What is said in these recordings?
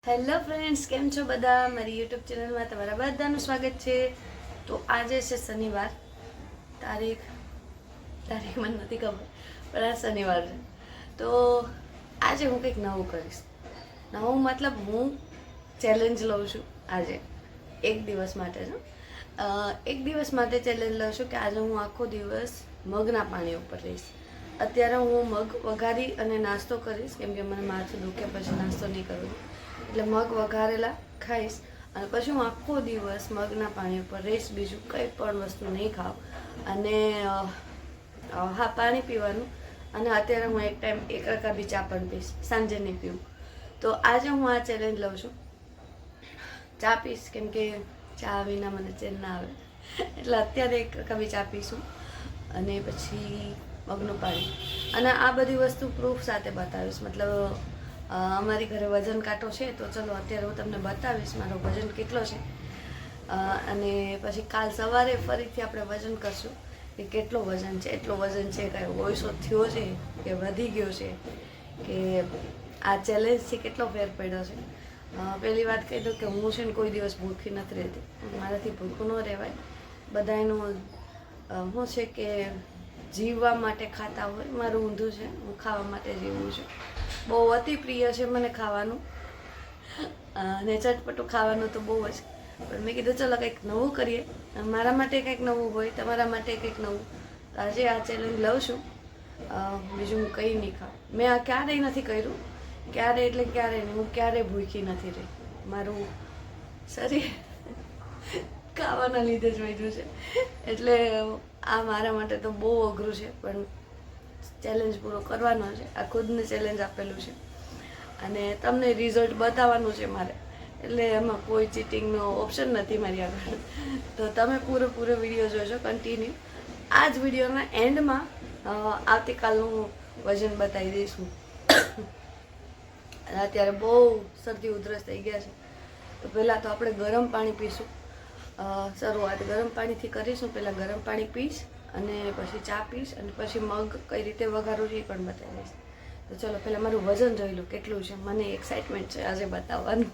Hello friends, કેમ છો બધા? મારી યુટ્યુબ ચેનલમાં તમારા બધાનું સ્વાગત છે. તો આજે છે શનિવાર. તારીખ મને નથી ખબર, પણ આ શનિવાર છે. તો આજે હું કંઈક નવું કરીશ. નવું મતલબ હું ચેલેન્જ લઉં છું આજે એક દિવસ માટે છે. એક દિવસ માટે ચેલેન્જ લઉં છું કે આજે હું આખો દિવસ મગના પાણી ઉપર રહીશ. અત્યારે હું મગ વઘારી અને નાસ્તો કરીશ, કેમ કે મને માથું દુખે પછી નાસ્તો નહીં કરું, એટલે મગ વઘારેલા ખાઈશ અને પછી હું આખો દિવસ મગના પાણી ઉપર રહીશ. બીજું કંઈ પણ વસ્તુ નહીં ખાવ અને હા, પાણી પીવાનું. અને અત્યારે હું એક ટાઈમ એક રકાબી ચા પણ પીશ, સાંજે નહીં પીવું. તો આજે હું આ ચેલેન્જ લઉં છું, ચા પીશ, કેમ કે ચા વિના મને ચેન ના આવે. એટલે અત્યારે એક રકાબી ચા પીશું અને પછી મગનું પાણી. અને આ બધી વસ્તુ પ્રૂફ સાથે બતાવીશ. મતલબ અમારી ઘરે વજન કાંટો છે, તો ચલો અત્યારે હું તમને બતાવીશ મારો વજન કેટલો છે. અને પછી કાલ સવારે ફરીથી આપણે વજન કરશું કે કેટલો વજન છે, એટલો વજન છે, કાંઈ ઓછો થયો છે કે વધી ગયો છે, કે આ ચેલેન્જથી કેટલો ફેર પડ્યો છે. પહેલી વાત કહી દઉં કે હું છે ને કોઈ દિવસ ભૂખી નથી રહેતી. મારાથી ભૂખું ન રહેવાય. બધા એનું શું છે કે જીવવા માટે ખાતા હોય, મારું ઊંધું છે. હું ખાવા માટે જીવું છું. બહુ અતિ પ્રિય છે મને ખાવાનું અને ચટપટું ખાવાનું તો બહુ જ. પણ મેં કીધું ચલો કંઈક નવું કરીએ, મારા માટે કંઈક નવું હોય, તમારા માટે કંઈક નવું. આજે આ ચેલેન્જ લઉં છું. બીજું હું કંઈ નહીં ખાઉં. મેં આ ક્યારેય નથી કર્યું, ક્યારે એટલે ક્યારેય નહીં. હું ક્યારેય ભૂખી નથી રહી. મારું શરીર ખાવાના લીધે જ વધ્યું છે. એટલે આ મારા માટે તો બહુ અઘરું છે, પણ ચેલેન્જ પૂરો કરવાનો છે. આ ખુદને ચેલેન્જ આપેલું છે અને તમને રિઝલ્ટ બતાવવાનું છે મારે. એટલે એમાં કોઈ ચીટિંગનો ઓપ્શન નથી મારી આગળ. તો તમે પૂરો વિડીયો જોજો કન્ટિન્યુ. આ જ વિડીયોના એન્ડમાં આવતીકાલનું વજન બતાવી દઈશું. અત્યારે બહુ શરદી ઉધરસ થઈ ગયા છે, તો પહેલાં તો આપણે ગરમ પાણી પીશું. શરૂઆત ગરમ પાણીથી કરીશું. પહેલાં ગરમ પાણી પીશ અને પછી ચા પીશ અને પછી મગ કઈ રીતે વઘારું છે એ પણ બતાવી દઈશ. તો ચલો પહેલાં મારું વજન જોઈ લો કેટલું છે. મને એક્સાઇટમેન્ટ છે આજે બતાવવાનું.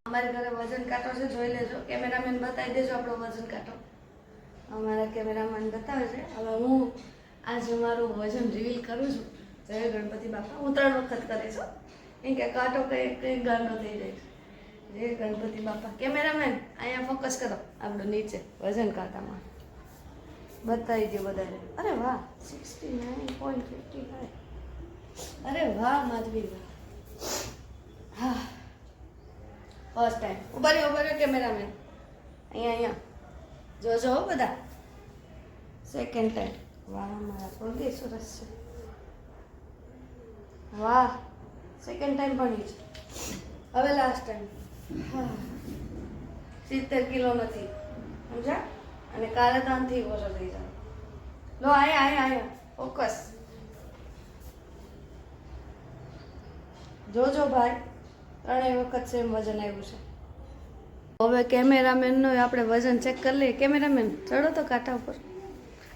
અમારે ઘરે વજન કાંટો છે, જોઈ લેજો. કેમેરામેન બતાવી દેજો આપણો વજન કાંટો. અમારા કેમેરામેન બતાવે છે. હવે હું આજે મારું વજન રિવીલ કરું છું. જય ગણપતિ બાપા. હું 3 વખત કરીશું, કેમ કે કાંટો કંઈક ગાંડો થઈ જાય છે. જય ગણપતિ બાપા. કેમેરામેન અહીંયા ફોકસ કરો, આપણું નીચે વજન કાંટામાં બતાવી દો બધાને. અરે વાહ, 69.55. અરે વાહ માધવી, વાહ. હા, ફર્સ્ટ ટાઈમ. ઉભા રહ્યો કેમેરામેન. અહીંયા જોજો હો બધા. Second time. વાહ, મારા પગે સરસ છે. વાહ, સેકન્ડ ટાઈમ પણ છે. હવે લાસ્ટ ટાઈમ. હા, 70 કિલો નથી, સમજા? અને કાલે તાનથી ઓછો થઈ જાય. લો આયા ફોકસ. જોજો ભાઈ, 3 વખત સેમ વજન આવ્યું છે. હવે કેમેરામેનનો આપણે વજન ચેક કરી લઈએ. કેમેરામેન ચડો તો કાંટા ઉપર.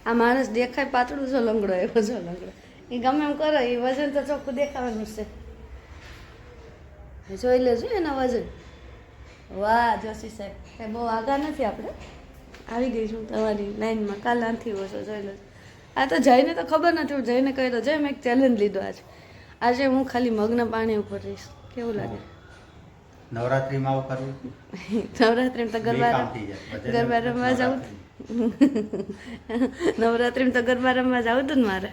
આ માણસ દેખાય પાતળું છો, લંગડો આવ્યો છો. લંગડો એ ગમે એમ કરો, એ વજન તો ચોખ્ખું દેખાવાનું છે. જોઈ લેજો એના વજન. વાહ જોશી સાહેબ, કંઈ બહુ આગા નથી. આપણે આવી ગઈ છું તમારી લાઈનમાં. કાલ આનથી ઓછો, જોઈ લેજો. આ તો જઈને તો ખબર નથી, હું જઈને કહી દો. જય મેં એક ચેલેન્જ લીધો આજે હું ખાલી મગના પાણી ઉપર રહીશ. કેવું લાગે? નવરાત્રીમાં આવું કરવું? નવરાત્રીમાં તો ગરબા રમવા જાઉં. નવરાત્રીમાં તો ગરબા રમવા જાઉં હતું ને મારે.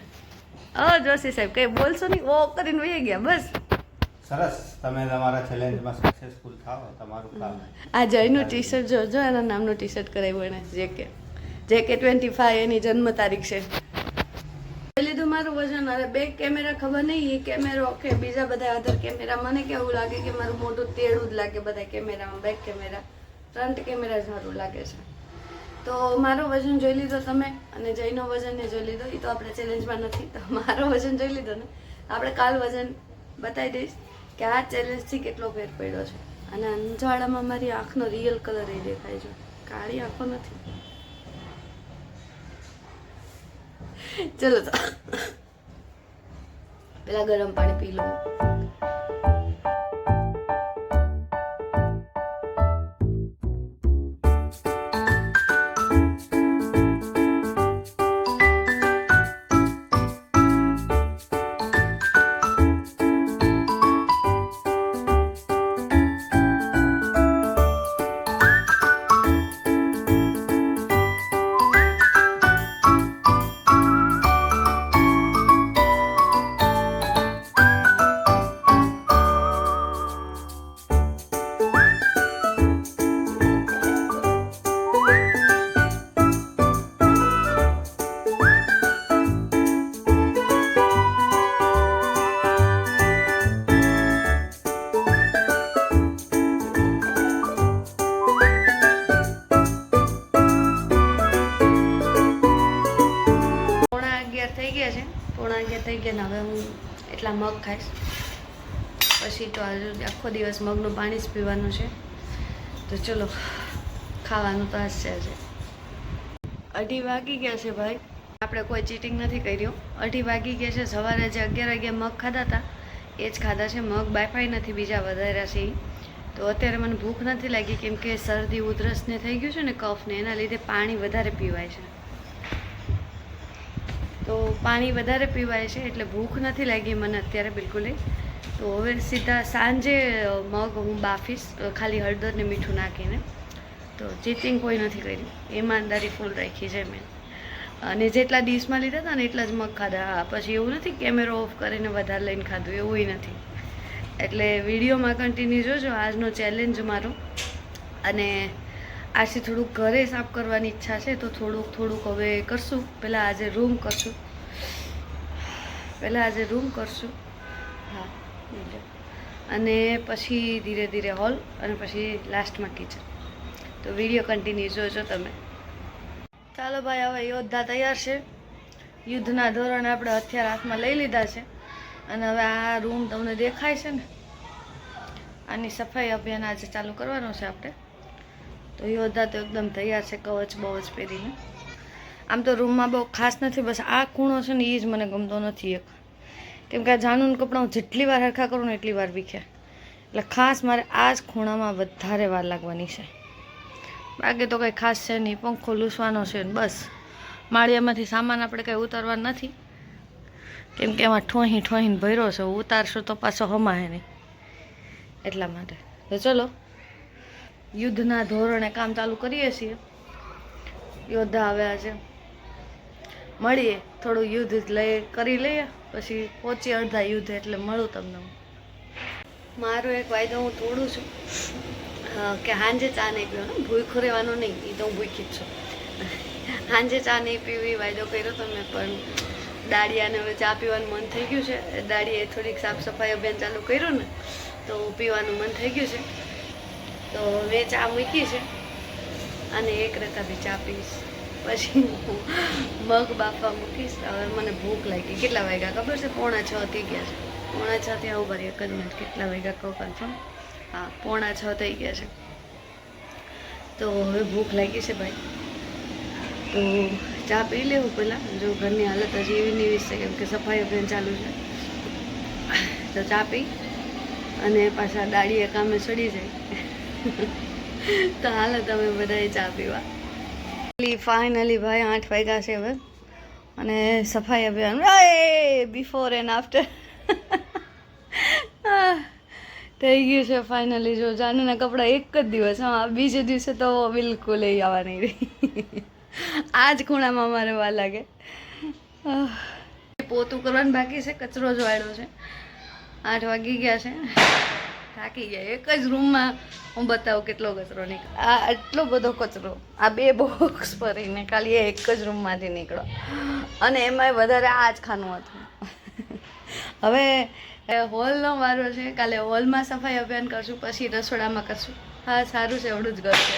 જોશી સાહેબ કંઈ બોલશો નહીં, ઓ કરીને વહી ગયા બસ. સરસ, તમે તમારા ચેલેન્જમાં સક્સેસફુલ થાઓ. તમારું કામ આ જયનું ટી શર્ટ જોજો, એના નામનું ટી શર્ટ કરાવ્યું એને. જેકે 25 એની જન્મ તારીખ છે. જોઈ લીધું મારું વજન. હવે બે કેમેરા ખબર નહીં, એ કેમેરો કે બીજા બધા અધર કેમેરા, મને કેવું લાગે કે મારું મોઢું તેડું જ લાગે બધા કેમેરામાં. બેક કેમેરા, ફ્રન્ટ કેમેરા જ મારું લાગે છે. તો મારું વજન જોઈ લીધો તમે, અને જયનો વજન એ જોઈ લીધો. એ તો આપણે ચેલેન્જમાં નથી. તો મારો વજન જોઈ લીધો ને, આપણે કાલ વજન બતાવી દઈશ કે આ ચેલેન્જથી કેટલો ફેર પડ્યો છે. અને અંજવાળામાં મારી આંખનો રિયલ કલર એ દેખાય છે. કાળી આંખો નથી. ચલો તો પેલા ગરમ પાણી પી લો. એટલા મગ ખાઈશ. પછી તો આજે આખો દિવસ મગનું પાણી જ પીવાનું છે. તો ચલો ખાવાનું તો આજ છે. આજે 2:30 વાગી ગયા છે ભાઈ. આપણે કોઈ ચીટિંગ નથી કર્યું. 2:30 વાગી ગયા છે. સવારે જે 11 વાગ્યા મગ ખાધા હતા એ જ ખાધા છે. મગ બાફાઈ નથી, બીજા વધાર્યા છે. તો અત્યારે મને ભૂખ નથી લાગી કેમ કે શરદી ઉધરસને થઈ ગયું છે ને, કફને, એના લીધે પાણી વધારે પીવાય છે. તો પાણી વધારે પીવાય છે એટલે ભૂખ નથી લાગી મને અત્યારે બિલકુલ. તો હવે સીધા સાંજે મગ હું બાફીશ, ખાલી હળદર ને મીઠું નાખીને. તો ચીટિંગ કોઈ નથી કરી, ઈમાનદારી ફૂલ રાખી છે મેં. અને જેટલા ડીશમાં લીધા હતા ને એટલા જ મગ ખાધા. હા, પછી એવું નથી કેમેરો ઓફ કરીને વધારે લઈને ખાધું, એવું નથી. એટલે વિડીયોમાં કન્ટિન્યુ જોજો આજનો ચેલેન્જ મારો. અને આજથી થોડુંક ઘરે સાફ કરવાની ઈચ્છા છે તો થોડુંક હવે કરશું. પહેલાં આજે રૂમ કરશું. હા, અને પછી ધીરે ધીરે હોલ અને પછી લાસ્ટમાં કિચન. તો વિડીયો કન્ટિન્યુ જોજો તમે. ચાલો ભાઈ, હવે યોદ્ધા તૈયાર છે. યુદ્ધના ધોરણે આપણે હથિયાર હાથમાં લઈ લીધા છે. અને હવે આ રૂમ તમને દેખાય છે ને, આની સફાઈ અભિયાન આજે ચાલુ કરવાનો છે આપણે. તો યોદ્ધા તો એકદમ તૈયાર છે, કવચ બવચ પહેરીને. આમ તો રૂમમાં બહુ ખાસ નથી, બસ આ ખૂણો છે ને એ જ મને ગમતો નથી એક. કેમ કે આ જાનુન કપડાં જેટલી વાર હરખા કરું ને એટલી વાર વીખે. એટલે ખાસ મારે આ જ ખૂણામાં વધારે વાર લાગવાની છે. બાકી તો કંઈ ખાસ છે નહીં, પંખો લૂસવાનો છે ને બસ. માળિયામાંથી સામાન આપણે કંઈ ઉતારવાનો નથી કેમ કે એમાં ઠોહીને ભર્યો છે. ઉતારશું તો પાછો હમાય નહીં, એટલા માટે. તો ચલો યુદ્ધના ધોરણે કામ ચાલુ કરીએ છીએ. યોદ્ધા આવે આજે મળીએ, થોડું યુદ્ધ કરી લઈએ, પછી પહોંચી અડધા યુદ્ધ એટલે મળું તમને. મારો એક વાયદો હું તોડું છું કે સાંજે ચા નહીં પીવાનો. ભૂખ્યું રહેવાનું નહીં, એ તો હું ભૂખી જ છું. સાંજે ચા નહીં પીવી વાયદો કર્યો તો મેં, પણ દાળિયાને હવે ચા પીવાનું મન થઈ ગયું છે. દાળીએ થોડીક સાફ સફાઈ અભિયાન ચાલુ કર્યું ને તો પીવાનું મન થઈ ગયું છે. તો મેં ચા મૂકી છે અને એક રેતા બી ચા પીશ. પછી હું મગ બાફવા મૂકીશ. હવે મને ભૂખ લાગી. કેટલા વાગ્યા ખબર છે? 5:45 થઈ ગયા છે. 5:45 ત્યાં ઉભા રહી. એક જ મિનિટ, કેટલા વાગ્યા કહું કન્ફર્મ? હા, 5:45 થઈ ગયા છે. તો હવે ભૂખ લાગી છે ભાઈ. તો ચા પી લેવું પહેલાં. જો ઘરની હાલત હજી એવી ને એવી છે કેમ કે સફાઈ અભિયાન ચાલુ છે. તો ચા પી અને પાછા દાડીએ કામે ચડી જાય. તો હાલો તમે બધાએ ચા પીવા. ફાઇનલી ભાઈ 8 વાગ્યા છે હવે. અને સફાઈ અભિયાન બિફોર એન્ડ આફ્ટર થઈ ગયું છે ફાઇનલી. જો જાનુના કપડાં એક જ દિવસ, હા, બીજે દિવસે તો બિલકુલ આવવા નહીં રહી. આ જ ખૂણામાં અમારે વાર લાગે. પોતું કરવાનું બાકી છે, કચરો જ વાળ્યો છે. 8 વાગી ગયા છે, થાકી ગયા. એક જ રૂમમાં હું બતાવું કેટલો કચરો નીકળે. આ આટલો બધો કચરો આ 2 બોક્સ ભરીને ખાલી એક જ રૂમમાંથી નીકળો. અને એમાંય વધારે આ જ ખાનું હતું. હવે હોલનો વારો છે. કાલે હોલમાં સફાઈ અભિયાન કરશું, પછી રસોડામાં કરશું. હા, સારું છે, એવડું જ ઘર છે.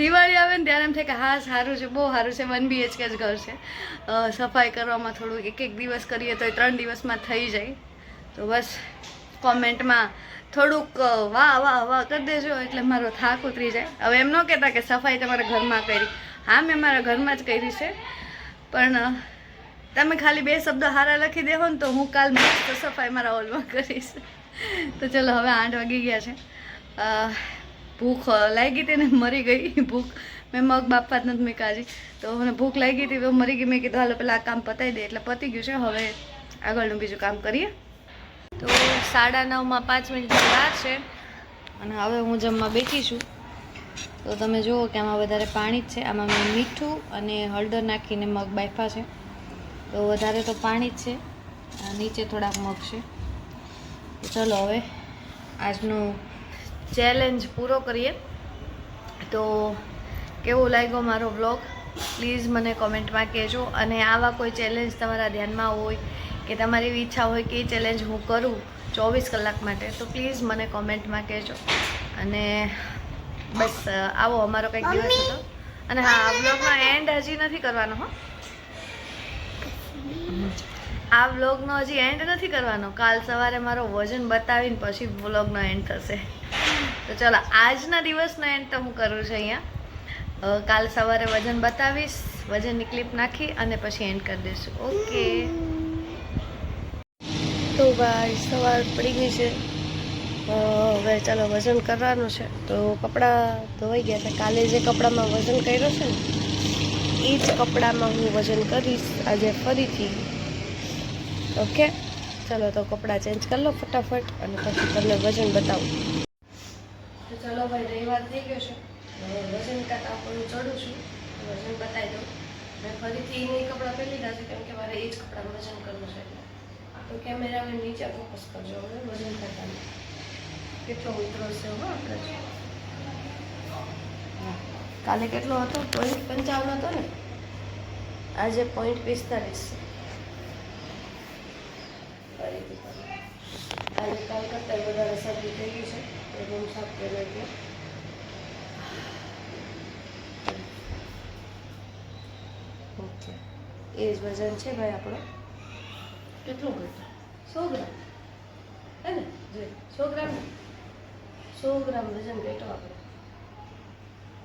દિવાળી આવે ને ત્યારે એમ થાય કે હા સારું છે, બહુ સારું છે, 1 BHK જ ઘર છે. સફાઈ કરવામાં થોડું એક દિવસ કરીએ તો 3 દિવસમાં થઈ જાય. તો બસ કોમેન્ટમાં થોડુંક વાહ વાહ વાહ કરી દેજો એટલે મારો થાક ઉતરી જાય. હવે એમ ન કહેતા કે સફાઈ તમારા ઘરમાં કરી. હા, મેં મારા ઘરમાં જ કરી છે, પણ તમે ખાલી 2 શબ્દ હારા લખી દેવો ને તો હું કાલ મસ્ત સફાઈ મારા હોલમાં કરીશ. તો ચલો હવે 8 વાગી ગયા છે. ભૂખ લાગી હતી ને મરી ગઈ ભૂખ. મેં મગ બાફવા જ નથી મૂક્યા હજી. તો મને ભૂખ લાગી હતી તો મરી ગઈ. મેં કીધું હાલો પેલા આ કામ પતાવી દે એટલે પતી ગયું છે. હવે આગળનું બીજું કામ કરીએ. તો 9:30 5 મિનિટની વાર છે અને હવે હું જમવા બેઠી છું. તો તમે જુઓ કે આમાં વધારે પાણી જ છે. આમાં મેં મીઠું અને હળદર નાખીને મગ બાફા છે. તો વધારે તો પાણી જ છે. નીચે થોડાક મગ છે. તો ચલો હવે આજનું ચેલેન્જ પૂરો કરીએ. તો કેવો લાગ્યો મારો વ્લોગ પ્લીઝ મને કોમેન્ટમાં કહેજો. અને આવા કોઈ ચેલેન્જ તમારા ધ્યાનમાં હોય કે તમારી એવી ઈચ્છા હોય કે એ ચેલેન્જ હું કરું 24 કલાક માટે તો પ્લીઝ મને કોમેન્ટમાં કહેજો. અને બસ આવો અમારો કંઈક દિવસ હતો. અને હા, આ વ્લોગનો એન્ડ હજી નથી કરવાનો. હો, આ વ્લોગનો હજી એન્ડ નથી કરવાનો. કાલ સવારે મારો વજન બતાવીને પછી વ્લોગનો એન્ડ થશે. તો ચલો આજના દિવસનો એન્ડ તો હું કરું છું અહીંયા. કાલ સવારે વજન બતાવીશ, વજનની ક્લિપ નાખી અને પછી એન્ડ કરી દઈશું. ઓકે. તો ભાઈ સવાર પડી ગઈ છે. હવે ચાલો વજન કરવાનું છે. તો કપડાં ધોવાઈ ગયા હતા. કાલે જે કપડામાં વજન કર્યો છે ને એ જ કપડામાં હું વજન કરીશ આજે ફરીથી. ઓકે ચલો તો કપડાં ચેન્જ કરી લો ફટાફટ અને પછી તમને વજન બતાવું. તો ચલો ભાઈ રવિવાર થઈ ગયો છે. હવે વજન કાંટા પર હું ચડું છું. વજન બતાવી દઉં. મેં ફરીથી એને કપડાં પહેરી લીધા છે કેમ કે મારે એ જ કપડાનું વજન કરવું છે. એટલે તો કેમેરા નીચે ફોકસ કરજો. હવે વજન કાંટાનું કેટલો ઉતરો છે આપણે. કાલે કેટલો હતો? 0.55 હતો ને, આજે 0.45 છે. આજે કાલ કરતાં વધારે શરદી થઈ ગઈ છે. રૂમ સાફ કર્યો એટલે ઓકે. એ જ વજન છે ભાઈ આપણો. કેટલું ઘટ્યું? 100 ગ્રામ હે ને? 100 ગ્રામ 100 ગ્રામ વજન ઘટ્યો આપણો.